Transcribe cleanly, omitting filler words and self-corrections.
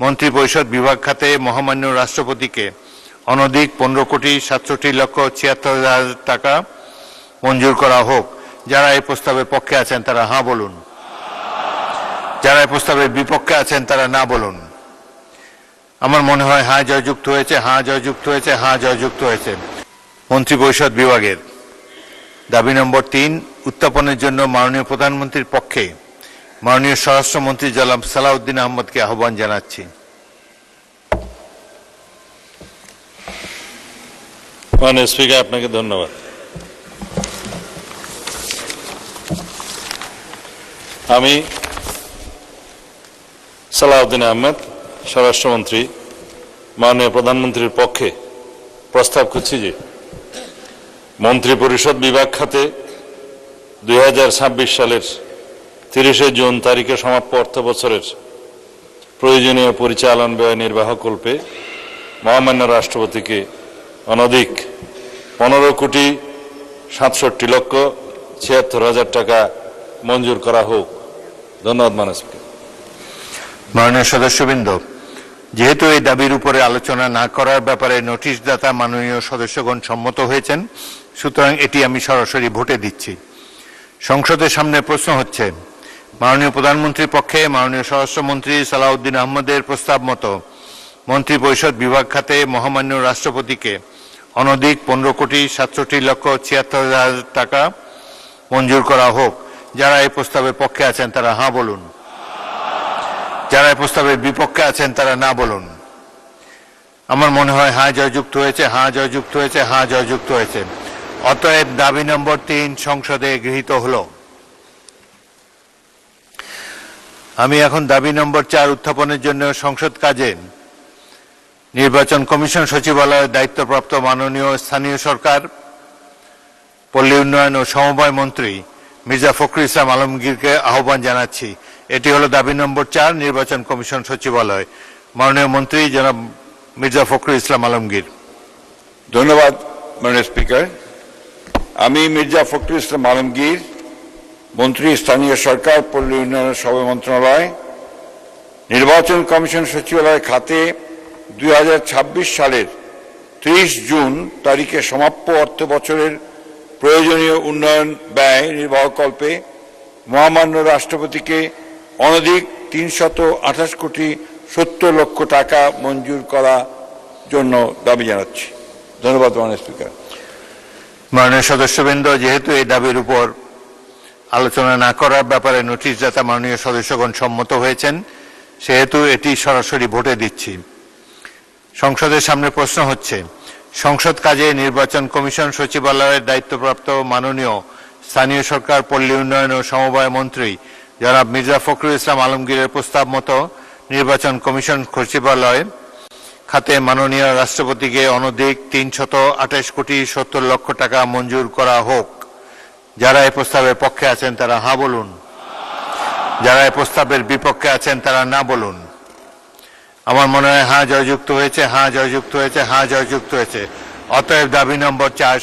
মন্ত্রিপরিষদ বিভাগ খাতে মহামান্য রাষ্ট্রপতিকে অনধিক 15,67,76,76,000 টাকা মঞ্জুর করা হোক। যারা এই প্রস্তাবের পক্ষে আছেন তারা হাঁ বলুন, যারা এই প্রস্তাবের বিপক্ষে আছেন তারা না বলুন। আমার মনে হয় হাঁ জয়যুক্ত হয়েছে, হাঁ জয়যুক্ত হয়েছে, হাঁ জয়যুক্ত হয়েছে। মন্ত্রিপরিষদ বিভাগের দাবি নম্বর 3 উত্থাপনের জন্য মাননীয় প্রধানমন্ত্রীর পক্ষে মাননীয় স্বরাষ্ট্রমন্ত্রী জনাব সালাউদ্দিন আহমদকে আহ্বান জানাচ্ছি। মাননীয় স্পিকার, আপনাকে ধন্যবাদ। আমি সালাউদ্দিন আহমেদ, স্বরাষ্ট্রমন্ত্রী, মাননীয় প্রধানমন্ত্রীর পক্ষে প্রস্তাব করছি যে মন্ত্রিপরিষদ বিভাগ খাতে 2026 সালের 30 জুন তারিখে সমাপ্ত অর্থ বছরের প্রয়োজনীয় পরিচালন ব্যয় নির্বাহকল্পে মহামান্য রাষ্ট্রপতিকে অনধিক 15,67,76,76,000 টাকা মঞ্জুর করা হোক। ধন্যবাদ মাননীয় স্পিকার। মাননীয় সদস্যবৃন্দ, যেহেতু এই দাবির উপরে আলোচনা না করার ব্যাপারে নোটিশদাতা মাননীয় সদস্যগণ সম্মত হয়েছেন, সুতরাং এটি আমি সরাসরি ভোটে দিচ্ছি। সংসদের সামনে প্রশ্ন হচ্ছে, মাননীয় প্রধানমন্ত্রীর পক্ষে মাননীয় স্বরাষ্ট্রমন্ত্রী সালাউদ্দিন আহমদের প্রস্তাব মতো মন্ত্রিপরিষদ বিভাগ খাতে মহামান্য রাষ্ট্রপতিকে অনধিক 15,67,76,76,000 টাকা মঞ্জুর করা হোক। যারা এই প্রস্তাবের পক্ষে আছেন তারা হাঁ বলুন, যারা এই প্রস্তাবের বিপক্ষে আছেন তারা না বলুন। আমার মনে হয় হাঁ জয়যুক্ত হয়েছে, হাঁ জয়যুক্ত হয়েছে, হাঁ জয়যুক্ত হয়েছে। অতএব দাবি নম্বর 3 সংসদে গৃহীত হলো। আমি এখন দাবি নম্বর 4 উত্থাপনের জন্য সংসদ কাজে নির্বাচন কমিশন সচিবালয়ের দায়িত্বপ্রাপ্ত মাননীয় স্থানীয় সরকার, পল্লী উন্নয়ন ও সমবায় মন্ত্রী মির্জা ফখরুল ইসলাম আলমগীরকে আহ্বান জানাচ্ছি। এটি হলো দাবি নম্বর 4, নির্বাচন কমিশন সচিবালয়। মাননীয় মন্ত্রী জনাব মির্জা ফখরুল ইসলাম আলমগীর। ধন্যবাদ মাননীয় স্পিকার। আমি মির্জা ফখরুল ইসলাম আলমগীর, মন্ত্রী স্থানীয় সরকার, পল্লী উন্নয়ন ও সমবায় মন্ত্রণালয়, নির্বাচন কমিশন সচিবালয় খাতে 2026 সালের 30 জুন তারিখে সমাপ্ত অর্থ বছরের প্রয়োজনীয় উন্নয়ন ব্যয় নির্বাহকল্পে মহামান্য রাষ্ট্রপতিকে অনধিক 328,70,00,000 টাকা মঞ্জুর করার জন্য দাবি জানাচ্ছি। ধন্যবাদ মাননীয় স্পিকার। মাননীয় সদস্যবৃন্দ, যেহেতু এই দাবির উপর আলোচনা না করার ব্যাপারে নোটিশদাতা মাননীয় সদস্যগণ সম্মত হয়েছেন, সেহেতু এটি সরাসরি ভোটে দিচ্ছি। সংসদের সামনে প্রশ্ন হচ্ছে, সংসদ কাজে নির্বাচন কমিশন সচিবালয়ের দায়িত্বপ্রাপ্ত মাননীয় স্থানীয় সরকার, পল্লী উন্নয়ন ও সমবায় মন্ত্রী জনাব মির্জা ফখরুল ইসলাম আলমগীরের প্রস্তাব মতো নির্বাচন কমিশন সচিবালয় খাতে মাননীয় রাষ্ট্রপতিকে অনধিক 328,70,00,000 টাকা মঞ্জুর করা হোক। যারা এই প্রস্তাবের পক্ষে আছেন তারা হাঁ বলুন, যারা এই প্রস্তাবের বিপক্ষে আছেন তারা না বলুন। আমার মনে হয় হাঁ জয়যুক্ত হয়েছে, হাঁ জয়যুক্ত হয়েছে, হাঁ জয়যুক্ত হয়েছে। অতএব দাবি নম্বর 4